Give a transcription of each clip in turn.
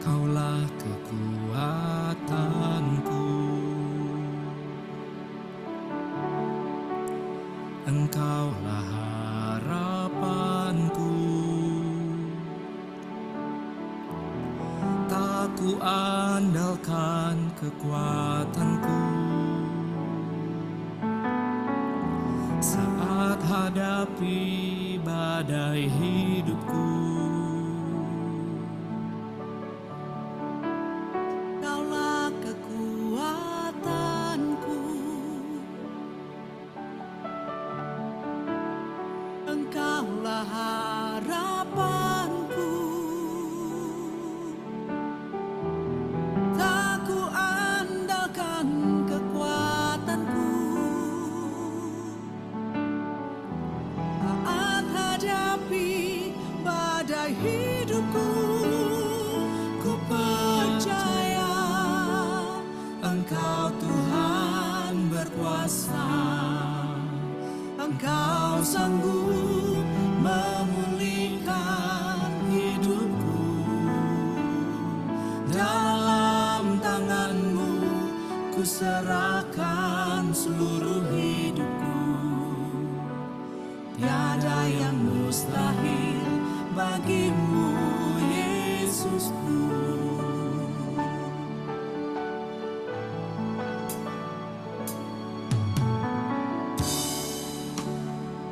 Kaulah kekuatanku, Engkaulah harapanku. Tak ku andalkan kekuatanku saat hadapi badai hidupku. Kaulah kekuatanku, Engkaulah harapanku. Tak ku andalkan kekuatanku saat hadapi badai hidupku. Ku percaya Engkau Tuhan berkuasa, Engkau sanggup memulihkan hidupku. Dalam tangan-Mu ku serahkan seluruh hidupku. Tiada yang mustahil bagi-Mu, Yesusku.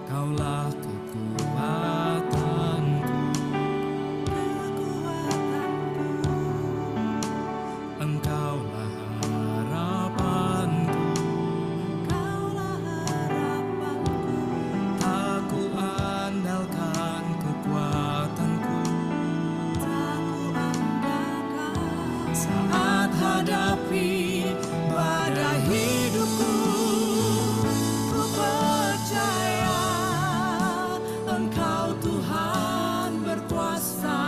Kaulah kekuatanku, Engkaulah harapanku. Tak ku andalkan kekuatanku saat hadapi badai hidupku. Ku percaya Engkau Tuhan berkuasa,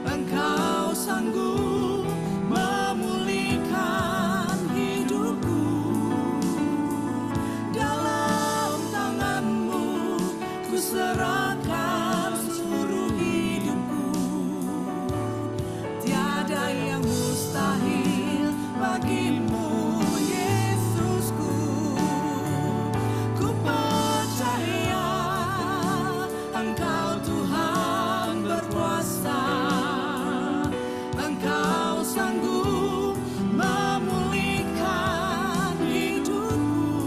Engkau sanggup memulihkan hidupku. Dalam tangan-Mu ku serahkan seluruh hidupku. Tiada yang mustahil bagi-Mu, Yesusku. Ku percaya Engkau Tuhan berkuasa, Engkau sanggup memulihkan hidupku.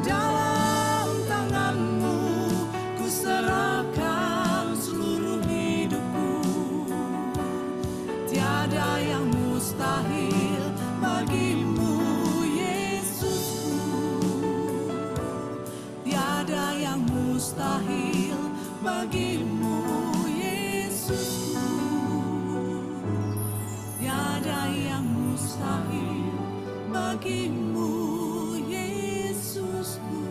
Dalam tangan-Mu ku serahkan seluruh hidupku. Tiada yang mustahil bagi-Mu, Yesusku. Tiada yang mustahil bagi-Mu, Yesusku. Tiada yang mustahil bagi-Mu, Yesusku.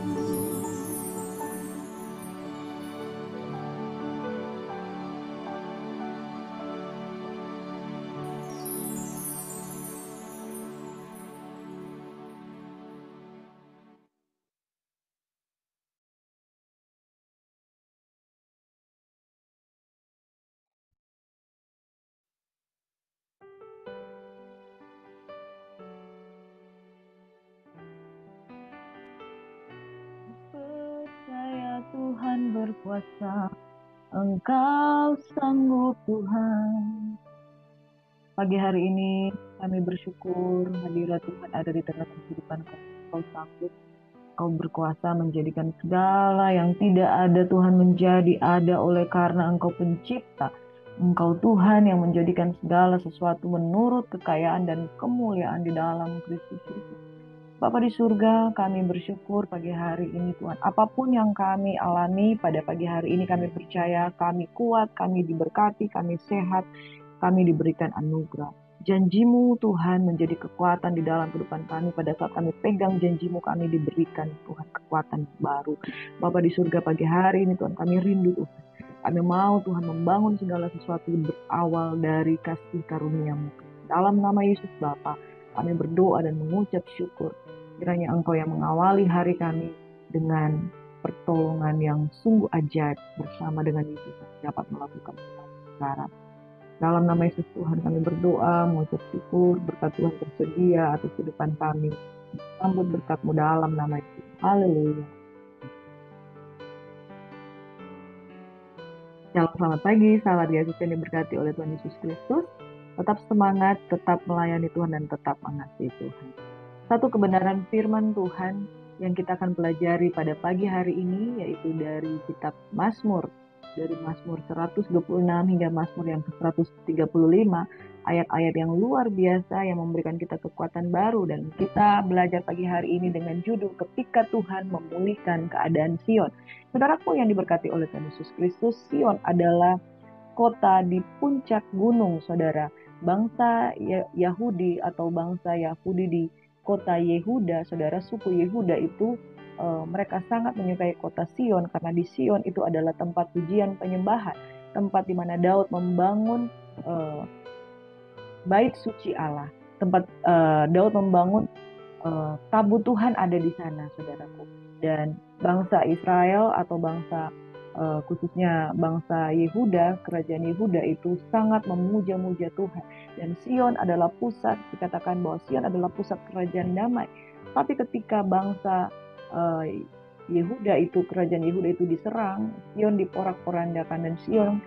Percaya Tuhan berkuasa, Engkau sanggup Tuhan. Pagi hari ini kami bersyukur hadirat Tuhan ada di tengah kehidupan kami. Engkau sanggup, Engkau berkuasa menjadikan segala yang tidak ada Tuhan menjadi ada oleh karena Engkau pencipta. Engkau Tuhan yang menjadikan segala sesuatu menurut kekayaan dan kemuliaan di dalam Kristus Yesus. Bapa di surga, kami bersyukur pagi hari ini Tuhan. Apapun yang kami alami pada pagi hari ini, kami percaya kami kuat, kami diberkati, kami sehat, kami diberikan anugerah. Janjimu Tuhan menjadi kekuatan di dalam kehidupan kami. Pada saat kami pegang janjimu, kami diberikan Tuhan kekuatan baru. Bapa di surga, pagi hari ini Tuhan kami rindu Tuhan. Kami mau Tuhan membangun segala sesuatu berawal dari kasih karunia-Mu. Dalam nama Yesus Bapa, kami berdoa dan mengucap syukur. Kiranya Engkau yang mengawali hari kami dengan pertolongan yang sungguh ajaib bersama dengan Yesus dapat melakukan sekarang. Dalam nama Yesus Tuhan kami berdoa, mengucap syukur, berkat Tuhan tersedia atas kehidupan kami. Sambut berkat-Mu dalam nama Yesus. Haleluya. Selamat pagi, sahabat Yesus yang diberkati oleh Tuhan Yesus Kristus. Tetap semangat, tetap melayani Tuhan, dan tetap mengasihi Tuhan. Satu kebenaran firman Tuhan yang kita akan pelajari pada pagi hari ini, yaitu dari kitab Mazmur. Dari Mazmur 126 hingga Mazmur yang ke-135, ayat-ayat yang luar biasa yang memberikan kita kekuatan baru. Dan kita belajar pagi hari ini dengan judul Ketika Tuhan Memulihkan Keadaan Sion. Saudaraku yang diberkati oleh Tuhan Yesus Kristus, Sion adalah kota di puncak gunung, saudara. Bangsa Yahudi atau bangsa Yahudi di kota Yehuda, saudara, suku Yehuda itu mereka sangat menyukai kota Sion karena di Sion itu adalah tempat pujian penyembahan, tempat di mana Daud membangun bait suci Allah, tempat Daud membangun tabut Tuhan ada di sana, saudaraku. Dan bangsa Israel atau bangsa khususnya bangsa Yehuda, kerajaan Yehuda itu sangat memuja-muja Tuhan. Dan Sion adalah pusat, dikatakan bahwa Sion adalah pusat kerajaan damai. Tapi ketika bangsa Yehuda itu, kerajaan Yehuda itu diserang, Sion diporak-porandakan dan Sion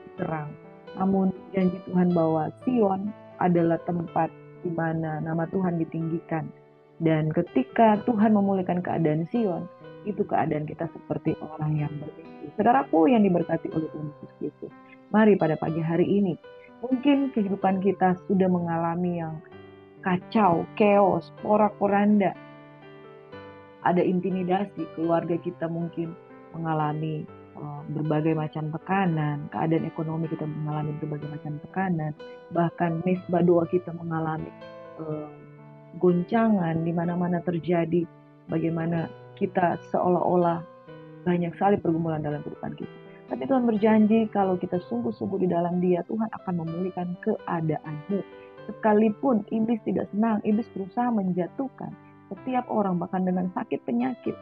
diserang. Namun janji Tuhan bahwa Sion adalah tempat di mana nama Tuhan ditinggikan. Dan ketika Tuhan memulihkan keadaan Sion, itu keadaan kita seperti orang yang bermimpi. Saudaraku yang diberkati oleh Tuhan Yesus Kristus, mari pada pagi hari ini, mungkin kehidupan kita sudah mengalami yang kacau, chaos, porak-poranda. Ada intimidasi, keluarga kita mungkin mengalami berbagai macam tekanan, keadaan ekonomi kita mengalami berbagai macam tekanan, bahkan mesbah doa kita mengalami goncangan di mana-mana terjadi, bagaimana kita seolah-olah banyak sekali pergumulan dalam kehidupan kita. Tapi Tuhan berjanji kalau kita sungguh-sungguh di dalam Dia, Tuhan akan memulihkan keadaanmu. Sekalipun iblis tidak senang, iblis berusaha menjatuhkan setiap orang, bahkan dengan sakit penyakit.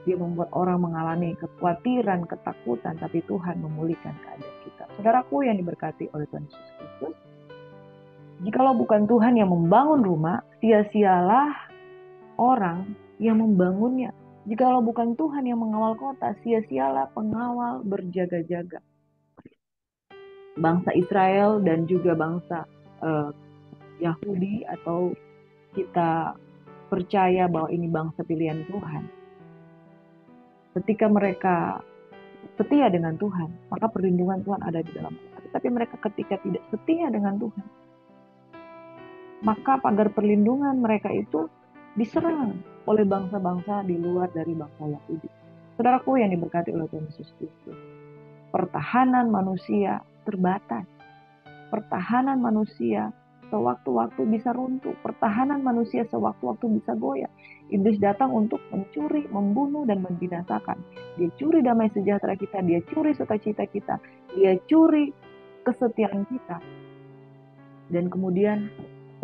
Dia membuat orang mengalami kekhawatiran, ketakutan, tapi Tuhan memulihkan keadaan kita. Saudaraku yang diberkati oleh Tuhan Yesus Kristus, jikalau bukan Tuhan yang membangun rumah, sia-sialah orang yang membangunnya. Jikalau bukan Tuhan yang mengawal kota, sia-sialah pengawal berjaga-jaga. Bangsa Israel dan juga bangsa Yahudi, atau kita percaya bahwa ini bangsa pilihan Tuhan. Ketika mereka setia dengan Tuhan, maka perlindungan Tuhan ada di dalam mereka. Tapi mereka ketika tidak setia dengan Tuhan, maka pagar perlindungan mereka itu diserang oleh bangsa-bangsa di luar dari bangsa Yahudi. Saudaraku yang diberkati oleh Tuhan Yesus Kristus, pertahanan manusia terbatas. Pertahanan manusia sewaktu-waktu bisa runtuh. Pertahanan manusia sewaktu-waktu bisa goyah. Iblis datang untuk mencuri, membunuh, dan membinasakan. Dia curi damai sejahtera kita, dia curi sukacita kita, dia curi kesetiaan kita. Dan kemudian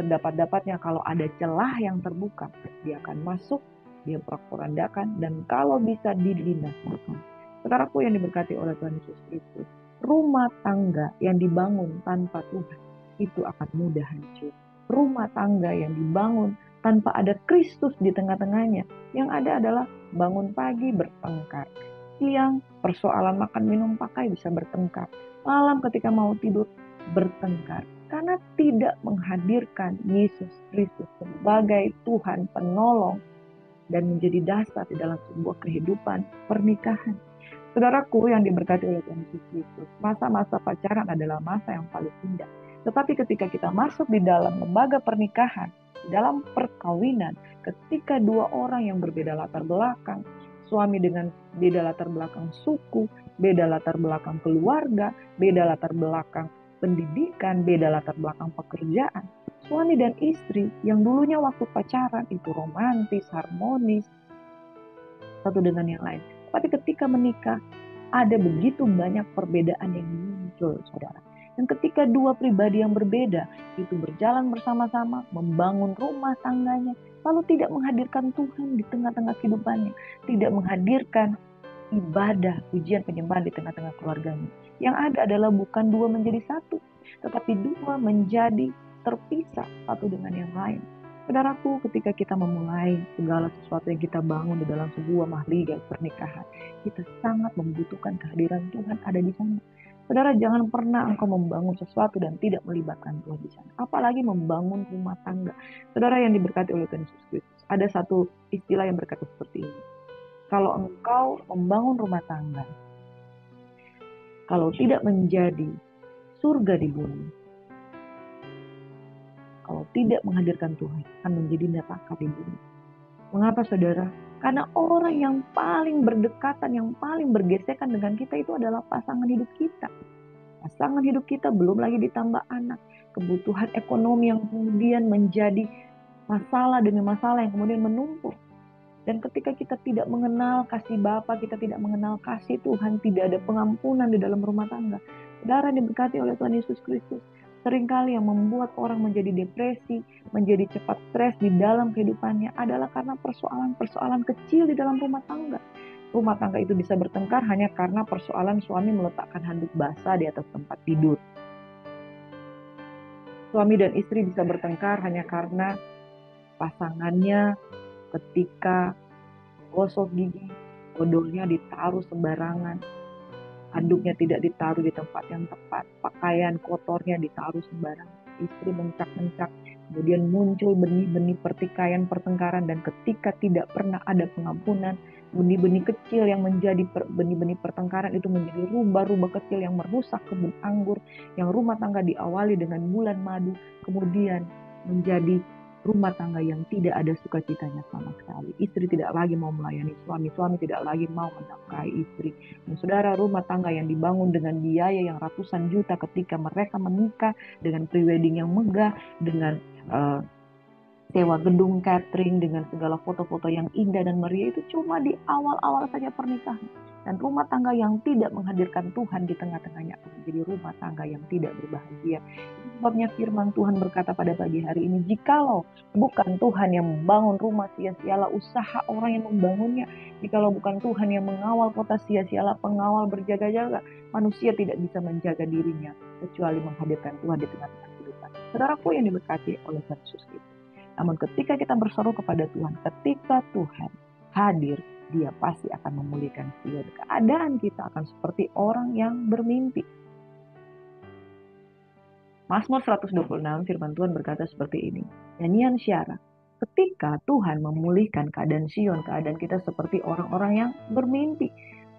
sedapat-dapatnya kalau ada celah yang terbuka, dia akan masuk, dia porak-porandakan, dan kalau bisa dibinasakan. Saudaraku yang diberkati oleh Tuhan Yesus Kristus, rumah tangga yang dibangun tanpa Tuhan itu akan mudah hancur. Rumah tangga yang dibangun tanpa ada Kristus di tengah-tengahnya, yang ada adalah bangun pagi bertengkar, siang persoalan makan minum pakai bisa bertengkar, malam ketika mau tidur bertengkar, karena tidak menghadirkan Yesus Kristus sebagai Tuhan penolong dan menjadi dasar di dalam sebuah kehidupan pernikahan. Saudaraku yang diberkati oleh Tuhan Yesus Kristus, masa-masa pacaran adalah masa yang paling indah. Tetapi ketika kita masuk di dalam lembaga pernikahan, dalam perkawinan, ketika dua orang yang berbeda latar belakang, suami dengan beda latar belakang suku, beda latar belakang keluarga, beda latar belakang pendidikan, beda latar belakang pekerjaan. Suami dan istri yang dulunya waktu pacaran itu romantis, harmonis, satu dengan yang lain. Tapi ketika menikah, ada begitu banyak perbedaan yang muncul, saudara. Dan ketika dua pribadi yang berbeda itu berjalan bersama-sama, membangun rumah tangganya, lalu tidak menghadirkan Tuhan di tengah-tengah kehidupannya, tidak menghadirkan ibadah, pujian, penyembahan di tengah-tengah keluarganya. Yang ada adalah bukan dua menjadi satu, tetapi dua menjadi terpisah satu dengan yang lain. Saudaraku, ketika kita memulai segala sesuatu yang kita bangun di dalam sebuah mahligai pernikahan, kita sangat membutuhkan kehadiran Tuhan ada di sana. Saudara, jangan pernah engkau membangun sesuatu dan tidak melibatkan Tuhan di sana. Apalagi membangun rumah tangga. Saudara yang diberkati oleh Tuhan Yesus Kristus, ada satu istilah yang berkata seperti ini. Kalau engkau membangun rumah tangga, kalau tidak menjadi surga di bumi, kalau tidak menghadirkan Tuhan, akan menjadi neraka di bumi. Mengapa, saudara? Karena orang yang paling berdekatan, yang paling bergesekan dengan kita itu adalah pasangan hidup kita. Pasangan hidup kita, belum lagi ditambah anak. Kebutuhan ekonomi yang kemudian menjadi masalah demi masalah yang kemudian menumpuk. Dan ketika kita tidak mengenal kasih Bapa, kita tidak mengenal kasih Tuhan, tidak ada pengampunan di dalam rumah tangga. Saudara diberkati oleh Tuhan Yesus Kristus. Seringkali yang membuat orang menjadi depresi, menjadi cepat stres di dalam kehidupannya adalah karena persoalan-persoalan kecil di dalam rumah tangga. Rumah tangga itu bisa bertengkar hanya karena persoalan suami meletakkan handuk basah di atas tempat tidur. Suami dan istri bisa bertengkar hanya karena pasangannya ketika gosok gigi, odolnya ditaruh sembarangan, handuknya tidak ditaruh di tempat yang tepat, pakaian kotornya ditaruh sembarangan, istri mencak-mencak, kemudian muncul benih-benih pertikaian, pertengkaran, dan ketika tidak pernah ada pengampunan, benih-benih kecil yang menjadi benih-benih pertengkaran itu menjadi rubah-rubah kecil yang merusak kebun anggur, yang rumah tangga diawali dengan bulan madu, kemudian menjadi rumah tangga yang tidak ada sukacitanya sama sekali. Istri tidak lagi mau melayani suami, suami tidak lagi mau menafkahi istri. Dan saudara, rumah tangga yang dibangun dengan biaya yang ratusan juta ketika mereka menikah, dengan prewedding yang megah, dengan sewa gedung catering, dengan segala foto-foto yang indah dan meriah, itu cuma di awal-awal saja pernikahan. Dan rumah tangga yang tidak menghadirkan Tuhan di tengah-tengahnya akan menjadi rumah tangga yang tidak berbahagia. Sebabnya firman Tuhan berkata pada pagi hari ini, jikalau bukan Tuhan yang membangun rumah, sia-sialah usaha orang yang membangunnya. Jikalau bukan Tuhan yang mengawal kota, sia-sialah pengawal berjaga-jaga. Manusia tidak bisa menjaga dirinya kecuali menghadirkan Tuhan di tengah-tengah kehidupan. Saudaraku yang diberkati oleh Tuhan Yesus Kristus. Namun ketika kita berseru kepada Tuhan, ketika Tuhan hadir, Dia pasti akan memulihkan Sion. Keadaan kita akan seperti orang yang bermimpi. Mazmur 126 firman Tuhan berkata seperti ini. Nyanyian Syara. Ketika Tuhan memulihkan keadaan Sion, keadaan kita seperti orang-orang yang bermimpi.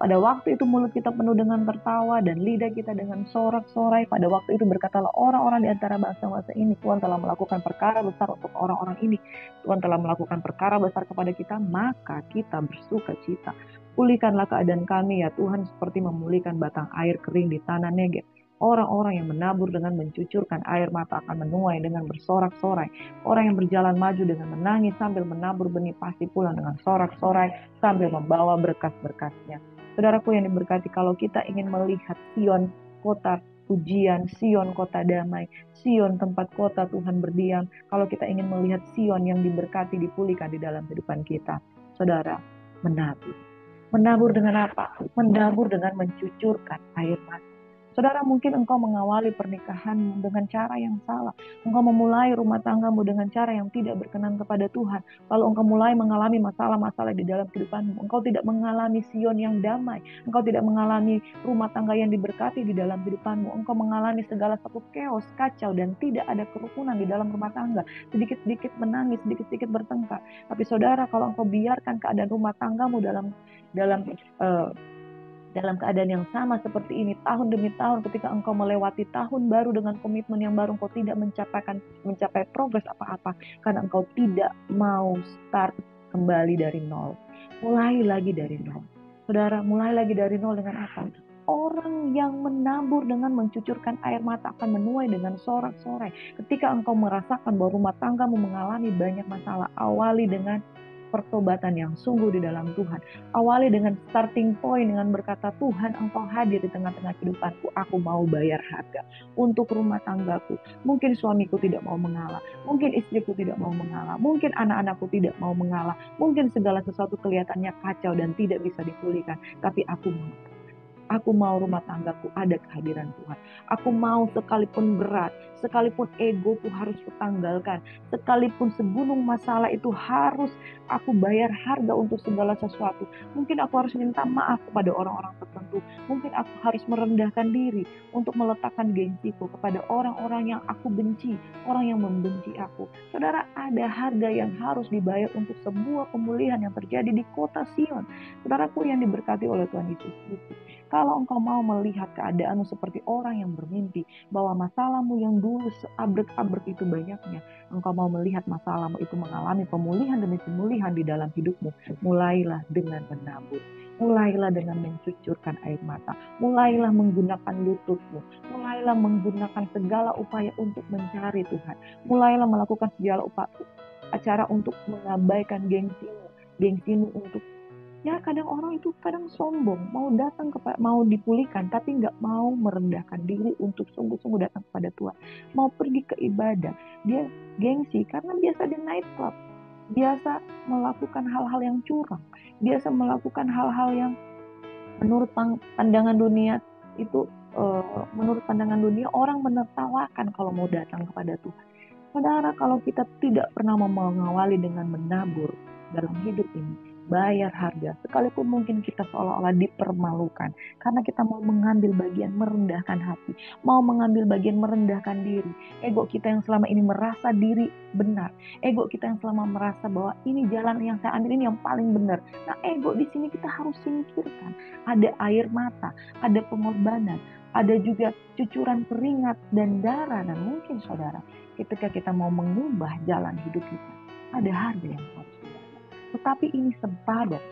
Pada waktu itu mulut kita penuh dengan tertawa dan lidah kita dengan sorak-sorai. Pada waktu itu berkatalah orang-orang di antara bangsa-bangsa ini, Tuhan telah melakukan perkara besar untuk orang-orang ini. Tuhan telah melakukan perkara besar kepada kita, maka kita bersuka cita. Pulihkanlah keadaan kami ya Tuhan, seperti memulihkan batang air kering di tanah Negeb. Orang-orang yang menabur dengan mencucurkan air mata akan menuai dengan bersorak-sorai. Orang yang berjalan maju dengan menangis sambil menabur benih pasti pulang dengan sorak-sorai sambil membawa berkas-berkasnya. Saudaraku yang diberkati, kalau kita ingin melihat Sion, kota pujian, Sion, kota damai, Sion, tempat kota Tuhan berdiam, kalau kita ingin melihat Sion yang diberkati, dipulihkan di dalam kehidupan kita, saudara, menabur. Menabur dengan apa? Menabur dengan mencucurkan air mata. Saudara, mungkin engkau mengawali pernikahanmu dengan cara yang salah. Engkau memulai rumah tanggamu dengan cara yang tidak berkenan kepada Tuhan. Lalu engkau mulai mengalami masalah-masalah di dalam kehidupanmu. Engkau tidak mengalami Sion yang damai. Engkau tidak mengalami rumah tangga yang diberkati di dalam kehidupanmu. Engkau mengalami segala satu chaos, kacau, dan tidak ada kerukunan di dalam rumah tangga. Sedikit-sedikit menangis, sedikit-sedikit bertengkar. Tapi saudara, kalau engkau biarkan keadaan rumah tanggamu dalam keadaan yang sama seperti ini tahun demi tahun, ketika engkau melewati tahun baru dengan komitmen yang baru, engkau tidak mencapai progres apa-apa karena engkau tidak mau start kembali dari nol. Mulai lagi dari nol. Saudara, mulai lagi dari nol dengan apa? Orang yang menabur dengan mencucurkan air mata akan menuai dengan sorak-sorai. Ketika engkau merasakan bahwa rumah tanggamu mengalami banyak masalah, awali dengan pertobatan yang sungguh di dalam Tuhan. Awali dengan starting point dengan berkata, Tuhan, engkau hadir di tengah-tengah kehidupanku. Aku mau bayar harga untuk rumah tanggaku. Mungkin suamiku tidak mau mengalah. Mungkin istriku tidak mau mengalah. Mungkin anak-anakku tidak mau mengalah. Mungkin segala sesuatu kelihatannya kacau dan tidak bisa dipulihkan. Tapi aku mau. Aku mau rumah tanggaku ada kehadiran Tuhan. Aku mau sekalipun berat, sekalipun egoku harus kutanggalkan, sekalipun segunung masalah itu harus aku bayar harga untuk segala sesuatu. Mungkin aku harus minta maaf kepada orang-orang tertentu. Mungkin aku harus merendahkan diri untuk meletakkan gengsiku kepada orang-orang yang aku benci, orang yang membenci aku. Saudara, ada harga yang harus dibayar untuk sebuah pemulihan yang terjadi di kota Sion. Saudaraku yang diberkati oleh Tuhan Yesus Kristus. Kalau engkau mau melihat keadaanmu seperti orang yang bermimpi, bahwa masalahmu yang dulu seabrek-abrek itu banyaknya, engkau mau melihat masalahmu itu mengalami pemulihan demi pemulihan di dalam hidupmu, mulailah dengan menabur. Mulailah dengan mencucurkan air mata. Mulailah menggunakan lututmu. Mulailah menggunakan segala upaya untuk mencari Tuhan. Mulailah melakukan segala acara untuk mengabaikan gengsimu. Gengsimu untuk ya kadang orang itu kadang sombong, mau datang mau dipulihkan, tapi nggak mau merendahkan diri untuk sungguh-sungguh datang kepada Tuhan. Mau pergi ke ibadah, dia gengsi karena biasa di night club, biasa melakukan hal-hal yang curang, biasa melakukan hal-hal yang menurut pandangan dunia itu, menurut pandangan dunia orang menertawakan kalau mau datang kepada Tuhan. Saudara, kalau kita tidak pernah mengawali dengan menabur dalam hidup ini, bayar harga, sekalipun mungkin kita seolah-olah dipermalukan, karena kita mau mengambil bagian merendahkan hati, mau mengambil bagian merendahkan diri, ego kita yang selama ini merasa diri benar, ego kita yang selama merasa bahwa ini jalan yang saya ambil ini yang paling benar. Nah, ego di sini kita harus singkirkan. Ada air mata, ada pengorbanan, ada juga cucuran keringat dan darah, dan mungkin saudara, ketika kita mau mengubah jalan hidup kita, ada harga yang harus dibayar. Tetapi ini sepadan,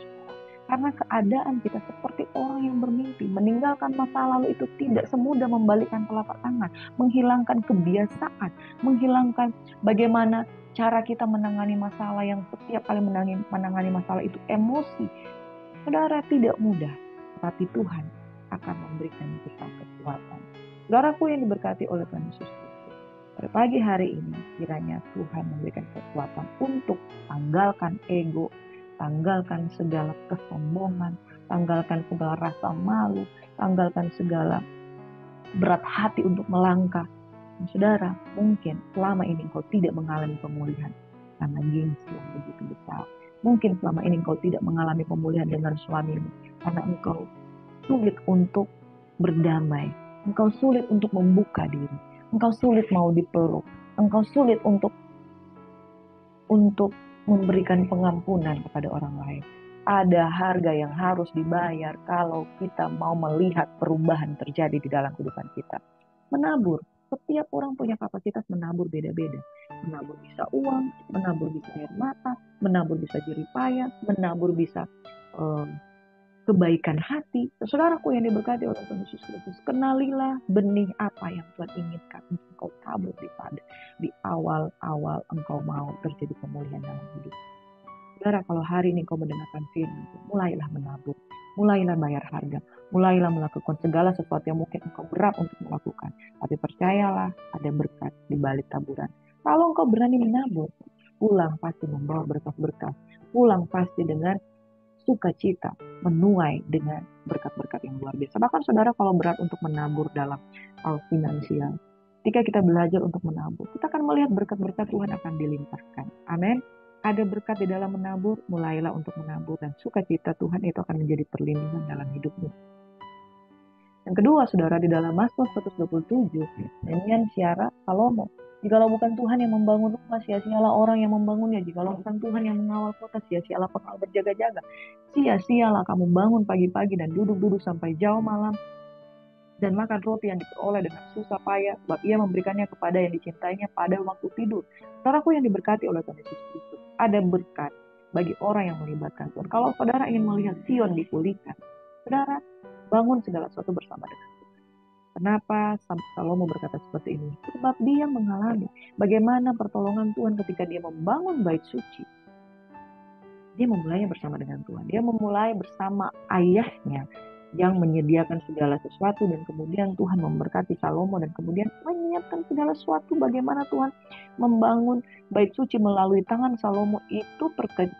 karena keadaan kita seperti orang yang bermimpi. Meninggalkan masa lalu itu tidak semudah membalikkan telapak tangan, menghilangkan kebiasaan, menghilangkan bagaimana cara kita menangani masalah yang setiap kali menangani masalah itu emosi. Saudara, tidak mudah, tapi Tuhan akan memberikan kita kekuatan. Saudaraku yang diberkati oleh Tuhan Yesus, pada pagi hari ini, kiranya Tuhan memberikan kekuatan untuk tanggalkan ego, tanggalkan segala kesombongan, tanggalkan segala rasa malu, tanggalkan segala berat hati untuk melangkah. Dan saudara, mungkin selama ini engkau tidak mengalami pemulihan karena gengsi yang begitu besar. Mungkin selama ini engkau tidak mengalami pemulihan dengan suamimu karena engkau sulit untuk berdamai. Engkau sulit untuk membuka diri. Engkau sulit mau dipeluk. Engkau sulit untuk memberikan pengampunan kepada orang lain. Ada harga yang harus dibayar kalau kita mau melihat perubahan terjadi di dalam kehidupan kita. Menabur. Setiap orang punya kapasitas menabur beda-beda. Menabur bisa uang, menabur bisa air mata, menabur bisa jerih payah, menabur bisa kebaikan hati. Saudaraku yang diberkati oleh Tuhan Yesus Kristus, kenalilah benih apa yang Tuhan inginkan untuk engkau tabur di awal-awal engkau mau terjadi pemulihan dalam hidup. Saudara, kalau hari ini engkau mendengarkan firman, mulailah menabur, mulailah bayar harga, mulailah melakukan segala sesuatu yang mungkin engkau berat untuk melakukan. Tapi percayalah, ada berkat di balik taburan. Kalau engkau berani menabur, pulang pasti membawa berkat-berkat. Pulang pasti dengan sukacita, menuai dengan berkat-berkat yang luar biasa. Bahkan saudara, kalau berat untuk menabur dalam hal finansial, ketika kita belajar untuk menabur, kita akan melihat berkat-berkat Tuhan akan dilimpahkan. Amin. Ada berkat di dalam menabur, mulailah untuk menabur, dan sukacita Tuhan itu akan menjadi perlindungan dalam hidupmu. Yang kedua, saudara, di dalam Mazmur 127, nyanyian Syiara Salomo. Jikalau bukan Tuhan yang membangun rumah, sia-sialah orang yang membangunnya. Jikalau bukan Tuhan yang mengawal kota, sia-sialah pengawal berjaga-jaga. Sia-sialah kamu bangun pagi-pagi dan duduk-duduk sampai jauh malam, dan makan roti yang diperoleh dengan susah payah, sebab ia memberikannya kepada yang dicintainya pada waktu tidur. Saudaraku yang diberkati oleh Tuhan Yesus Kristus, ada berkat bagi orang yang melibatkan Tuhan. Kalau saudara ingin melihat Sion dipulihkan, saudara, membangun segala sesuatu bersama dengan Tuhan. Kenapa Salomo berkata seperti ini? Sebab dia mengalami bagaimana pertolongan Tuhan ketika dia membangun bait suci. Dia memulainya bersama dengan Tuhan. Dia memulai bersama ayahnya yang menyediakan segala sesuatu, dan kemudian Tuhan memberkati Salomo, dan kemudian menyiapkan segala sesuatu. Bagaimana Tuhan membangun bait suci melalui tangan Salomo, itu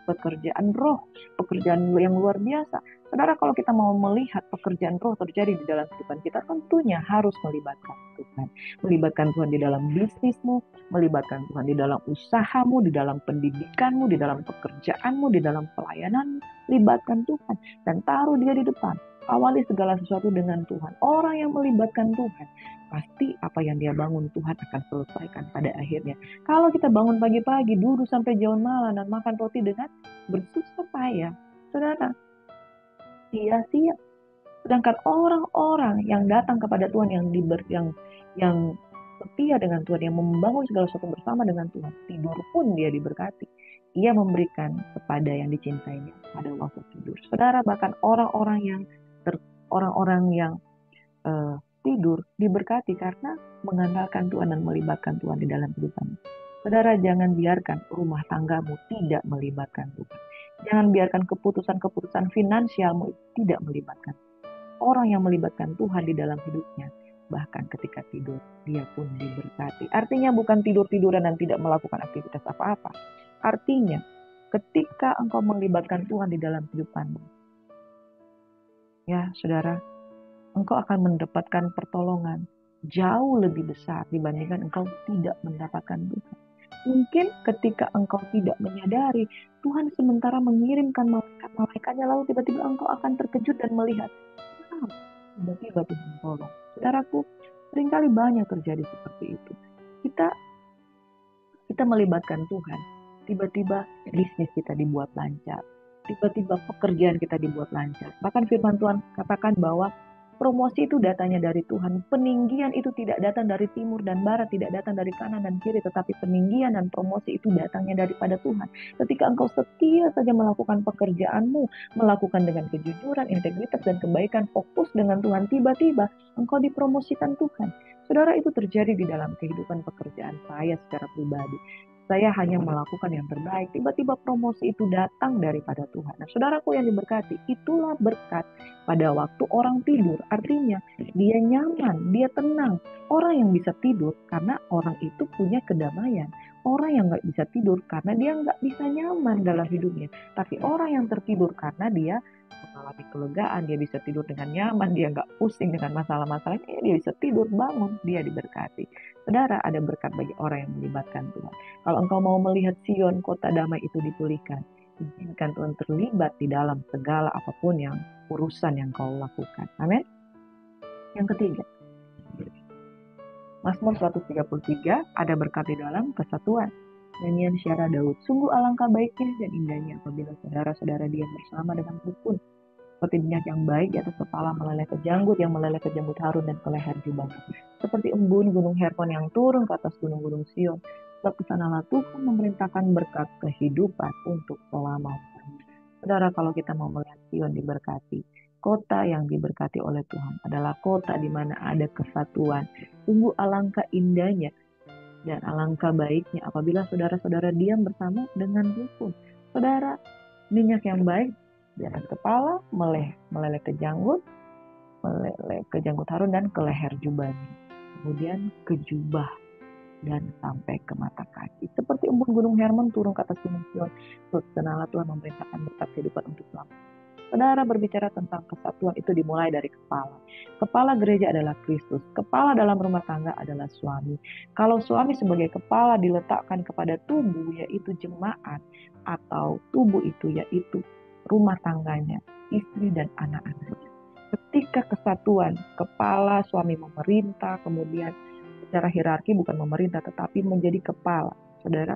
pekerjaan roh, pekerjaan yang luar biasa. Saudara, kalau kita mau melihat pekerjaan roh terjadi di dalam kehidupan kita, tentunya harus melibatkan Tuhan. Melibatkan Tuhan di dalam bisnismu, melibatkan Tuhan di dalam usahamu, di dalam pendidikanmu, di dalam pekerjaanmu, di dalam pelayananmu. Libatkan Tuhan dan taruh dia di depan. Awali segala sesuatu dengan Tuhan. Orang yang melibatkan Tuhan, pasti apa yang dia bangun Tuhan akan selesaikan pada akhirnya. Kalau kita bangun pagi-pagi, duduk sampai jauh malam dan makan roti dengan bersusah payah, saudara, sia-sia. Sedangkan orang-orang yang datang kepada Tuhan, yang setia dengan Tuhan, yang membangun segala sesuatu bersama dengan Tuhan, tidur pun dia diberkati. Ia memberikan kepada yang dicintainya pada waktu tidur. Saudara, bahkan orang-orang yang tidur diberkati karena mengandalkan Tuhan dan melibatkan Tuhan di dalam kehidupan. Saudara, jangan biarkan rumah tanggamu tidak melibatkan Tuhan. Jangan biarkan keputusan-keputusan finansialmu tidak melibatkan orang yang melibatkan Tuhan di dalam hidupnya. Bahkan ketika tidur, dia pun diberkati. Artinya bukan tidur-tiduran dan tidak melakukan aktivitas apa-apa. Artinya, ketika engkau melibatkan Tuhan di dalam kehidupanmu, ya saudara, engkau akan mendapatkan pertolongan jauh lebih besar dibandingkan engkau tidak mendapatkan Tuhan. Mungkin ketika engkau tidak menyadari, Tuhan sementara mengirimkan malaikat-malaikatnya, lalu tiba-tiba engkau akan terkejut dan melihat, tiba-tiba Tuhan tolong. Saudaraku, seringkali banyak terjadi seperti itu. Kita melibatkan Tuhan, tiba-tiba bisnis kita dibuat lancar, tiba-tiba pekerjaan kita dibuat lancar. Bahkan firman Tuhan katakan bahwa promosi itu datangnya dari Tuhan. Peninggian itu tidak datang dari timur dan barat, tidak datang dari kanan dan kiri, tetapi peninggian dan promosi itu datangnya daripada Tuhan. Ketika engkau setia saja melakukan pekerjaanmu, melakukan dengan kejujuran, integritas, dan kebaikan, fokus dengan Tuhan, tiba-tiba engkau dipromosikan Tuhan. Saudara, itu terjadi di dalam kehidupan pekerjaan saya secara pribadi. Saya hanya melakukan yang terbaik, tiba-tiba promosi itu datang daripada Tuhan. Nah, saudaraku yang diberkati, itulah berkat pada waktu orang tidur. Artinya dia nyaman, dia tenang. Orang yang bisa tidur karena orang itu punya kedamaian. Orang yang gak bisa tidur karena dia gak bisa nyaman dalam hidupnya. Tapi orang yang tertidur karena dia mengalami kelegaan, dia bisa tidur dengan nyaman, dia gak pusing dengan masalah-masalahnya, dia bisa tidur, bangun, dia diberkati. Saudara, ada berkat bagi orang yang melibatkan Tuhan. Kalau engkau mau melihat Sion, kota damai itu dipulihkan, izinkan Tuhan terlibat di dalam segala apapun yang urusan yang kau lakukan. Amin. Yang ketiga, Mazmur 133, ada berkat di dalam kesatuan. Nyanyian Syara Daud, sungguh alangkah baiknya dan indahnya apabila saudara-saudara diam bersama dengan rukun. Seperti minyak yang baik di atas kepala meleleh ke janggut, yang meleleh ke janggut Harun dan ke leher jubahnya. Seperti embun gunung Hermon yang turun ke atas gunung-gunung Sion. Sebab di sanalah Tuhan memerintahkan berkat kehidupan untuk selama-lamanya. Saudara, kalau kita mau melihat Sion diberkati, kota yang diberkati oleh Tuhan adalah kota di mana ada kesatuan. Sungguh alangkah indahnya dan alangkah baiknya apabila saudara-saudara diam bersama dengan rukun. Saudara, minyak yang baik di atas kepala, meleleh ke janggut Harun dan ke leher jubahnya. Kemudian ke jubah dan sampai ke mata kaki. Seperti embun gunung Hermon turun ke atas gunung Sion. Senalah Tuhan memerintahkan berkat kehidupan untuk selamanya. Saudara, berbicara tentang kesatuan itu dimulai dari kepala. Kepala gereja adalah Kristus. Kepala dalam rumah tangga adalah suami. Kalau suami sebagai kepala diletakkan kepada tubuh, yaitu jemaat, atau tubuh itu yaitu rumah tangganya, istri dan anak-anaknya. Ketika kesatuan, kepala suami memerintah, kemudian secara hierarki bukan memerintah tetapi menjadi kepala. Saudara,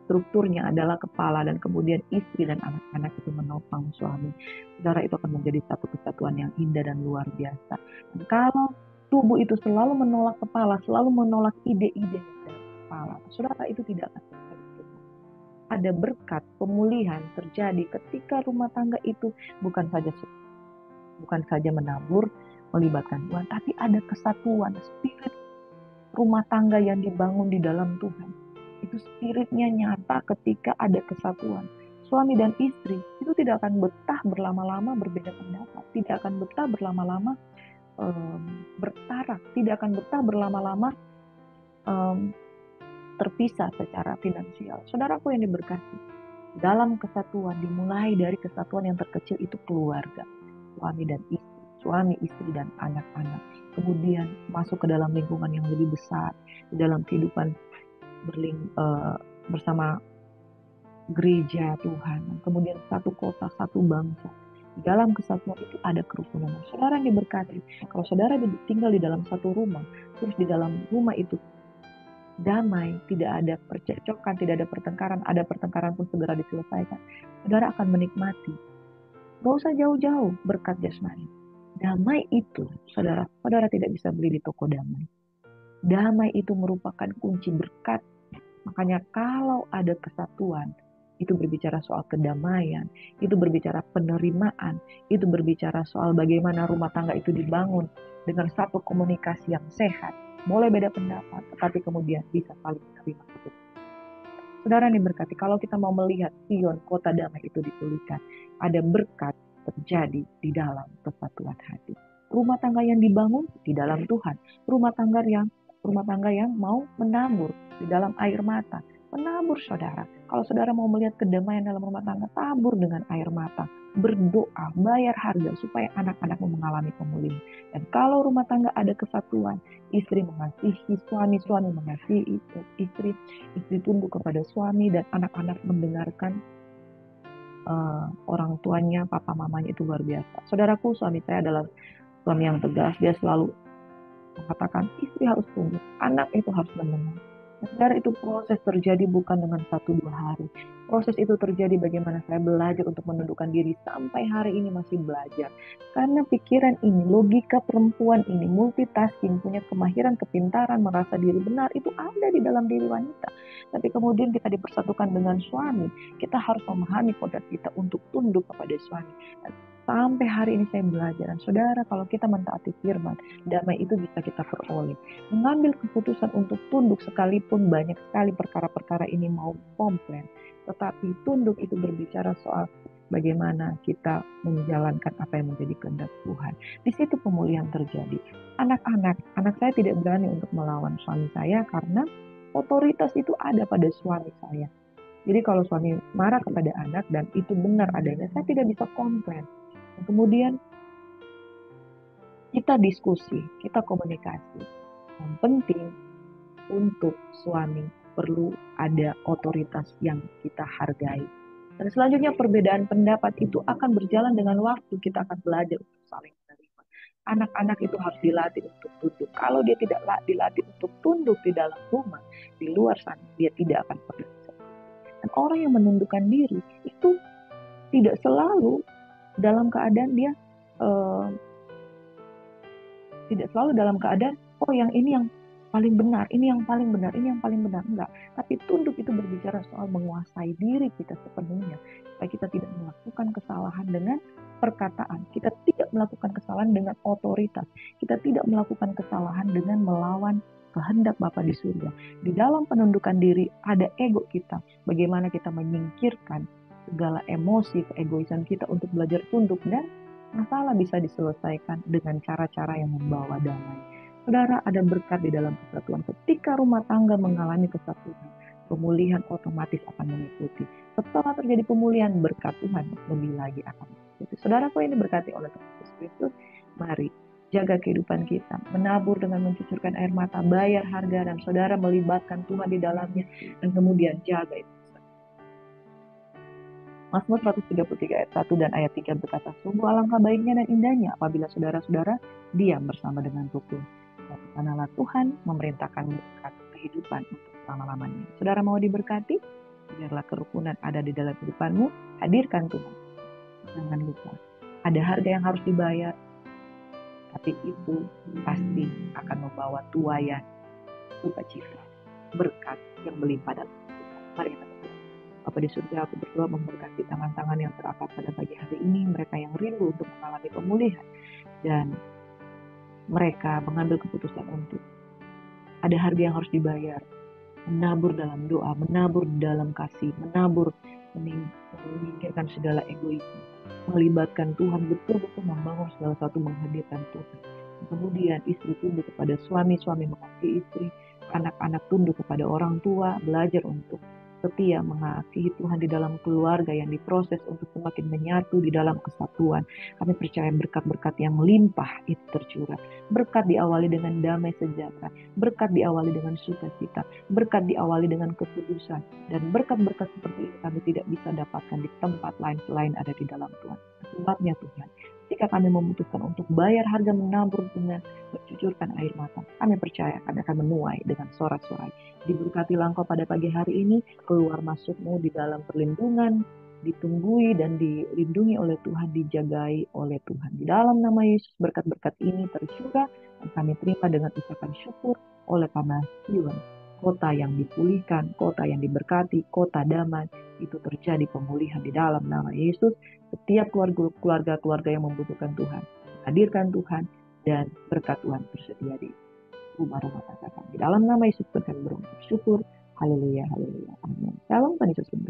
strukturnya adalah kepala dan kemudian istri dan anak-anak itu menopang suami. Saudara, itu akan menjadi satu kesatuan yang indah dan luar biasa. Dan kalau tubuh itu selalu menolak kepala, selalu menolak ide-ide dari kepala, saudara, itu tidak akan terjadi. Ada berkat pemulihan terjadi ketika rumah tangga itu bukan saja bukan saja menabur, melibatkan Tuhan, tapi ada kesatuan, spirit rumah tangga yang dibangun di dalam Tuhan. Itu spiritnya nyata ketika ada kesatuan. Suami dan istri itu tidak akan betah berlama-lama berbeda pendapat, tidak akan betah berlama-lama bertarak, tidak akan betah berlama-lama terpisah secara finansial. Saudaraku yang diberkati, dalam kesatuan dimulai dari kesatuan yang terkecil itu keluarga, suami dan istri, suami, istri dan anak-anak. Kemudian masuk ke dalam lingkungan yang lebih besar, di dalam kehidupan bersama gereja Tuhan. Kemudian satu kota, satu bangsa. Di dalam kesatuan itu ada kerukunan. Saudara yang diberkati, kalau saudara tinggal di dalam satu rumah, terus di dalam rumah itu damai, tidak ada percekcokan, tidak ada pertengkaran, ada pertengkaran pun segera diselesaikan, saudara akan menikmati. Gak usah jauh-jauh berkat jasmani. Damai itu, saudara tidak bisa beli di toko damai. Damai itu merupakan kunci berkat. Makanya kalau ada kesatuan, itu berbicara soal kedamaian, itu berbicara penerimaan, itu berbicara soal bagaimana rumah tangga itu dibangun dengan satu komunikasi yang sehat. Boleh beda pendapat, tetapi kemudian bisa saling menerima. Saudara yang diberkati, kalau kita mau melihat Sion, kota damai itu dipulihkan, ada berkat terjadi di dalam kesatuan hati. Rumah tangga yang dibangun di dalam Tuhan, rumah tangga yang mau menabur di dalam air mata. Menabur saudara. Kalau saudara mau melihat kedamaian dalam rumah tangga, tabur dengan air mata. Berdoa, bayar harga supaya anak-anakmu mengalami pemulihan. Dan kalau rumah tangga ada kesatuan, istri mengasihi suami, suami mengasihi istri, istri tunduk kepada suami, dan anak-anak mendengarkan orang tuanya, papa mamanya, itu luar biasa. Saudaraku, suami saya adalah suami yang tegas. Dia selalu mengatakan istri harus tunduk, anak itu harus mendengar. Saudara, itu proses terjadi bukan dengan 1-2 hari. Proses itu terjadi bagaimana saya belajar untuk menundukkan diri sampai hari ini masih belajar. Karena pikiran ini, logika perempuan ini, multitasking, punya kemahiran, kepintaran, merasa diri benar, itu ada di dalam diri wanita. Tapi kemudian kita dipersatukan dengan suami, kita harus memahami kodrat kita untuk tunduk kepada suami. Dan sampai hari ini saya belajar, dan saudara, kalau kita mentaati firman, damai itu bisa kita peroleh. Mengambil keputusan untuk tunduk sekalipun banyak sekali perkara-perkara ini mau komplain, tetapi tunduk itu berbicara soal bagaimana kita menjalankan apa yang menjadi kehendak Tuhan. Di situ pemulihan terjadi. Anak saya tidak berani untuk melawan suami saya karena otoritas itu ada pada suami saya. Jadi kalau suami marah kepada anak dan itu benar adanya, saya tidak bisa komplain. Kemudian kita diskusi, kita komunikasi. Yang penting untuk suami perlu ada otoritas yang kita hargai. Dan selanjutnya perbedaan pendapat itu akan berjalan dengan waktu. Kita akan belajar untuk saling menerima. Anak-anak itu harus dilatih untuk tunduk. Kalau dia tidak dilatih untuk tunduk di dalam rumah, di luar sana dia tidak akan pernah bisa. Dan orang yang menundukkan diri itu tidak selalu dalam keadaan dia tidak selalu dalam keadaan yang ini yang paling benar, ini yang paling benar, ini yang paling benar. Enggak. Tapi tunduk itu berbicara soal menguasai diri kita sepenuhnya. Supaya kita tidak melakukan kesalahan dengan perkataan. Kita tidak melakukan kesalahan dengan otoritas. Kita tidak melakukan kesalahan dengan melawan kehendak Bapa di surga. Di dalam penundukan diri ada ego kita. Bagaimana kita menyingkirkan segala emosi, keegoisan kita untuk belajar tunduk, dan masalah bisa diselesaikan dengan cara-cara yang membawa damai. Saudara, ada berkat di dalam kesatuan. Ketika rumah tangga mengalami kesatuan, pemulihan otomatis akan mengikuti. Setelah terjadi pemulihan, berkat Tuhan lebih lagi akan mengikuti. Saudaraku yang diberkati oleh Tuhan Yesus Kristus, mari jaga kehidupan kita, menabur dengan mencucurkan air mata, bayar harga, dan saudara melibatkan Tuhan di dalamnya, dan kemudian jaga itu. Mazmur 133 ayat 1 dan ayat 3 berkata, sungguh alangkah baiknya dan indahnya apabila saudara-saudara diam bersama dengan rukun. Karena Tuhan memerintahkan berkat kehidupan untuk selama-lamanya. Saudara mau diberkati? Biarlah kerukunan ada di dalam kehidupanmu. Hadirkan Tuhan. Jangan lupa, ada harga yang harus dibayar. Tapi itu pasti akan membawa tuayan, sukacita, berkat yang melimpah dalam kehidupan. Mari kita berdoa. Bapa di surga, aku berdoa memberkati tangan-tangan yang terangkat pada pagi hari ini, mereka yang rindu untuk mengalami pemulihan, dan mereka mengambil keputusan untuk ada harga yang harus dibayar, menabur dalam doa, menabur dalam kasih, menabur menyingkirkan segala egoisme, melibatkan Tuhan, betul-betul membangun segala sesuatu, menghadirkan Tuhan. Kemudian istri tunduk kepada suami, suami mengasihi istri, anak-anak tunduk kepada orang tua, belajar untuk setia mengasihi Tuhan di dalam keluarga yang diproses untuk semakin menyatu di dalam kesatuan. Kami percaya berkat-berkat yang melimpah itu tercurah. Berkat diawali dengan damai sejahtera, berkat diawali dengan sukacita, berkat diawali dengan kekudusan, dan berkat-berkat seperti ini kami tidak bisa dapatkan di tempat lain selain ada di dalam Tuhan. Sebabnya Tuhan, jika kami memutuskan untuk bayar harga menabur dengan mencucurkan air mata, kami percaya kami akan menuai dengan sorak-sorai. Diberkatilah Engkau pada pagi hari ini, keluar masukmu di dalam perlindungan, ditunggui dan dilindungi oleh Tuhan, dijagai oleh Tuhan. Di dalam nama Yesus berkat-berkat ini tercurah dan kami terima dengan ucapan syukur oleh karena Sion, kota yang dipulihkan, kota yang diberkati, kota damai, itu terjadi pemulihan di dalam nama Yesus. Setiap keluarga-keluarga yang membutuhkan Tuhan, hadirkan Tuhan, dan berkat Tuhan tersedia di rumah tangga kami. Di dalam nama Yesus kami bersyukur. Haleluya, haleluya, amin. Shalom, Tuhan Yesus memberkati.